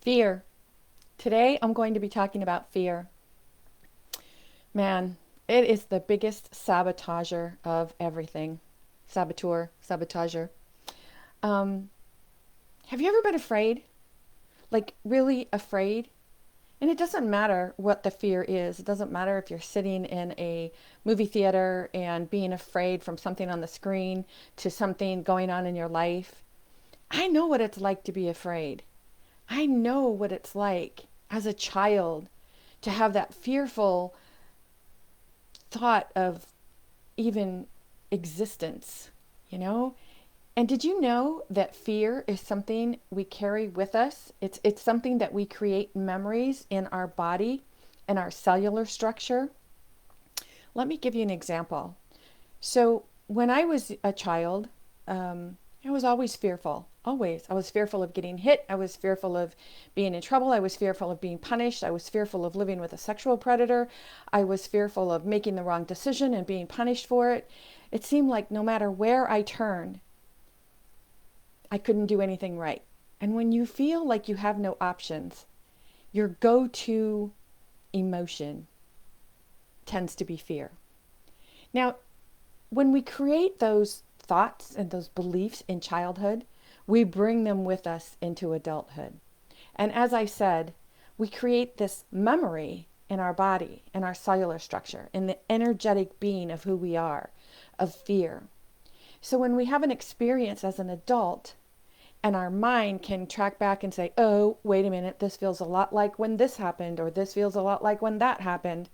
Fear. Today I'm going to be talking about fear. Man, it is the biggest sabotager of everything. Sabotager. Um, have you ever been afraid? Like really afraid? And it doesn't matter what the fear is. It doesn't matter if you're sitting in a movie theater and being afraid from something on the screen to something going on in your life. I know what it's like to be afraid. I know what it's like as a child to have that fearful thought of even existence, you know? And did you know that fear is something we carry with us? It's something that we create memories in our body and our cellular structure. Let me give you an example. So when I was a child, I was always fearful. Always. I was fearful of getting hit. I was fearful of being in trouble. I was fearful of being punished. I was fearful of living with a sexual predator. I was fearful of making the wrong decision and being punished for it. It seemed like no matter where I turned, I couldn't do anything right. And when you feel like you have no options, your go-to emotion tends to be fear. Now, when we create those thoughts and those beliefs in childhood, we bring them with us into adulthood. And as I said, we create this memory in our body, in our cellular structure, in the energetic being of who we are, of fear. So when we have an experience as an adult, and our mind can track back and say, oh, wait a minute, this feels a lot like when this happened, or this feels a lot like when that happened.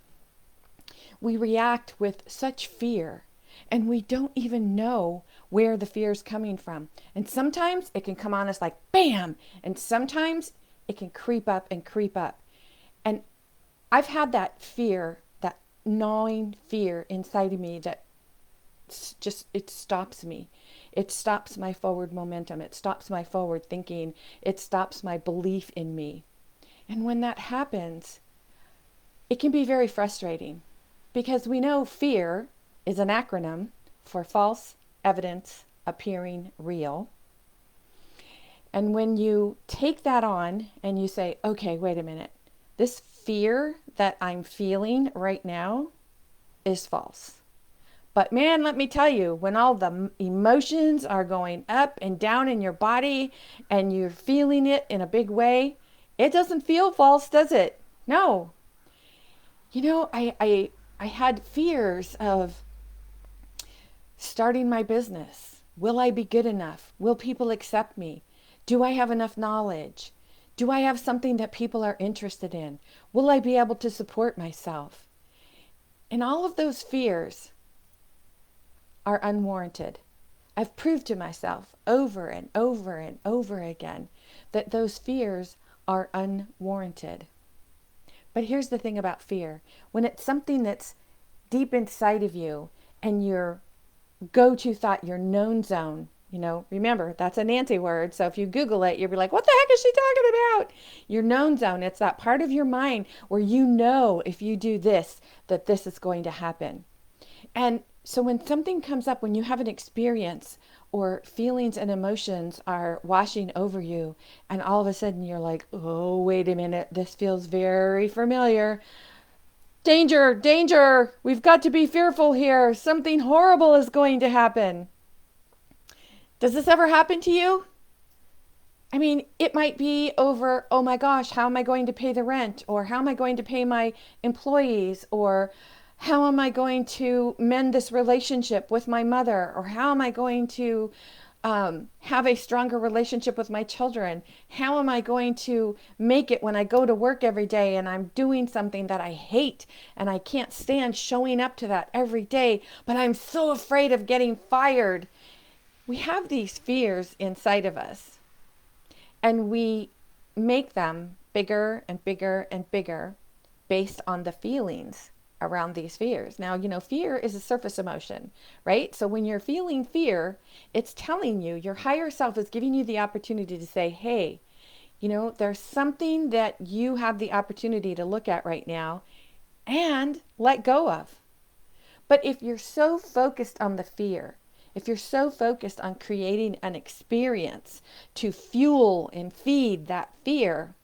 We react with such fear, and we don't even know where the fear is coming from. And sometimes it can come on us like bam, and sometimes it can creep up and creep up. And I've had that fear, that gnawing fear inside of me that it stops me. It stops my forward momentum. It stops my forward thinking. It stops my belief in me. And when that happens, it can be very frustrating because we know fear is an acronym for false evidence appearing real. And when you take that on and you say, okay, wait a minute, this fear that I'm feeling right now is false. But man, let me tell you, when all the emotions are going up and down in your body and you're feeling it in a big way, it doesn't feel false, does it? No. You know, I had fears of starting my business. Will I be good enough? Will people accept me? Do I have enough knowledge? Do I have something that people are interested in? Will I be able to support myself? And all of those fears are unwarranted. I've proved to myself over and over and over again that those fears are unwarranted. But here's the thing about fear. When it's something that's deep inside of you and your go-to thought, your known zone, remember, that's a Nancy word. So if you Google it, you'll be like, what the heck is she talking about? Your known zone, it's that part of your mind where you know if you do this, that this is going to happen. And so when something comes up, when you have an experience or feelings and emotions are washing over you, and all of a sudden you're like, oh, wait a minute, this feels very familiar. Danger, danger, we've got to be fearful here. Something horrible is going to happen. Does this ever happen to you? I mean, it might be over, oh my gosh, how am I going to pay the rent? Or how am I going to pay my employees? Or how am I going to mend this relationship with my mother? Or how am I going to have a stronger relationship with my children? How am I going to make it when I go to work every day and I'm doing something that I hate and I can't stand showing up to that every day, but I'm so afraid of getting fired? We have these fears inside of us, and we make them bigger and bigger and bigger based on the feelings around these fears. Now, fear is a surface emotion, right? So when you're feeling fear, it's telling you, your higher self is giving you the opportunity to say, hey, there's something that you have the opportunity to look at right now and let go of. But if you're so focused on the fear, if you're so focused on creating an experience to fuel and feed that fear,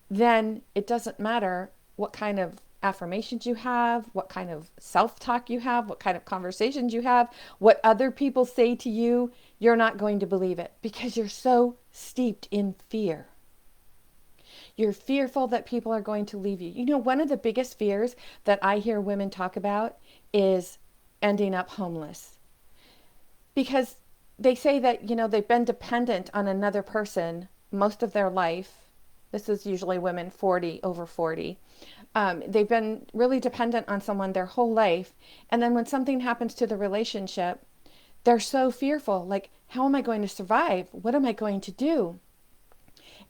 then it doesn't matter what kind of affirmations you have, what kind of self-talk you have, what kind of conversations you have, what other people say to you, you're not going to believe it because you're so steeped in fear. You're fearful that people are going to leave you. You know, one of the biggest fears that I hear women talk about is ending up homeless. Because they say that, they've been dependent on another person most of their life. This is usually women 40, over 40. They've been really dependent on someone their whole life. And then when something happens to the relationship, they're so fearful. Like, how am I going to survive? What am I going to do?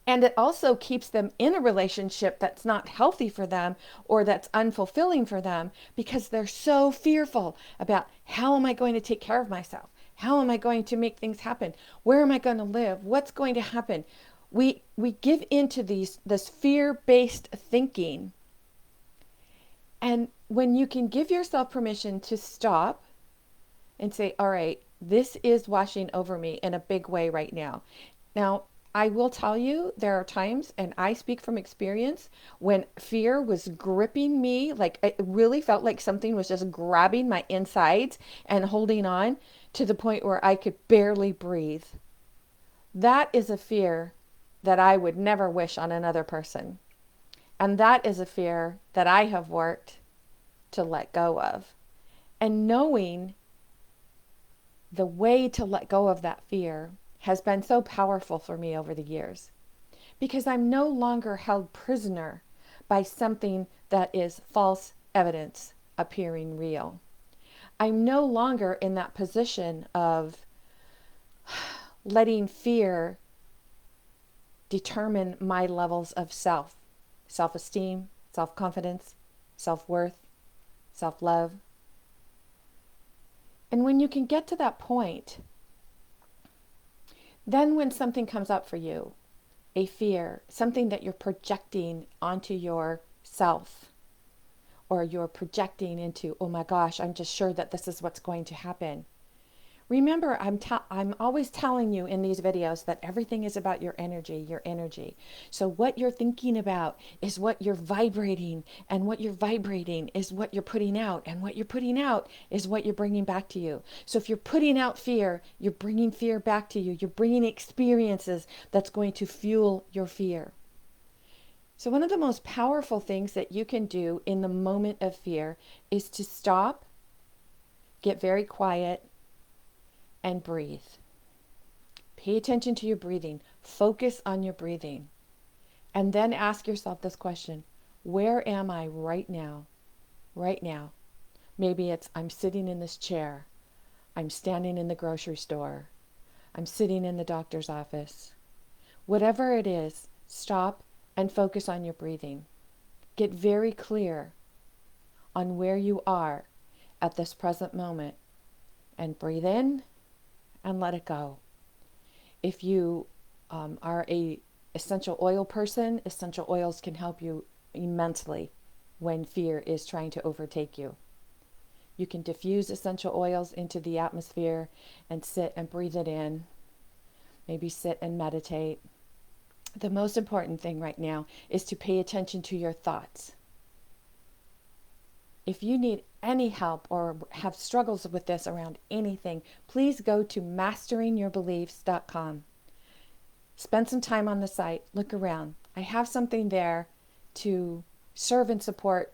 And it also keeps them in a relationship that's not healthy for them or that's unfulfilling for them because they're so fearful about how am I going to take care of myself? How am I going to make things happen? Where am I going to live? What's going to happen? We give into this fear-based thinking. And when you can give yourself permission to stop and say, all right, this is washing over me in a big way right now. Now, I will tell you, there are times, and I speak from experience, when fear was gripping me, like it really felt like something was just grabbing my insides and holding on to the point where I could barely breathe. That is a fear that I would never wish on another person. And that is a fear that I have worked to let go of. And knowing the way to let go of that fear has been so powerful for me over the years because I'm no longer held prisoner by something that is false evidence appearing real. I'm no longer in that position of letting fear determine my levels of self-esteem, self-confidence, self-worth, self-love. And when you can get to that point, then when something comes up for you, a fear, something that you're projecting onto yourself, or you're projecting into, oh my gosh, I'm just sure that this is what's going to happen. Remember, I'm always telling you in these videos that everything is about your energy, your energy. So what you're thinking about is what you're vibrating, and what you're vibrating is what you're putting out, and what you're putting out is what you're bringing back to you. So if you're putting out fear, you're bringing fear back to you. You're bringing experiences that's going to fuel your fear. So one of the most powerful things that you can do in the moment of fear is to stop, get very quiet, and breathe. Pay attention to your breathing. Focus on your breathing. And then ask yourself this question: where am I right now? Right now. Maybe it's, I'm sitting in this chair. I'm standing in the grocery store. I'm sitting in the doctor's office. Whatever it is, stop and focus on your breathing. Get very clear on where you are at this present moment and breathe in and let it go. If you are a essential oil person, essential oils can help you immensely when fear is trying to overtake you. You can diffuse essential oils into the atmosphere and sit and breathe it in. Maybe sit and meditate. The most important thing right now is to pay attention to your thoughts. If you need any help or have struggles with this around anything, please go to masteringyourbeliefs.com. Spend some time on the site. Look around. I have something there to serve and support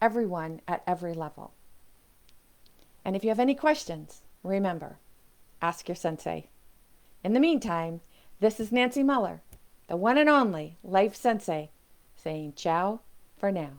everyone at every level. And if you have any questions, remember, ask your sensei. In the meantime, this is Nancy Muller, the one and only Life Sensei, saying ciao for now.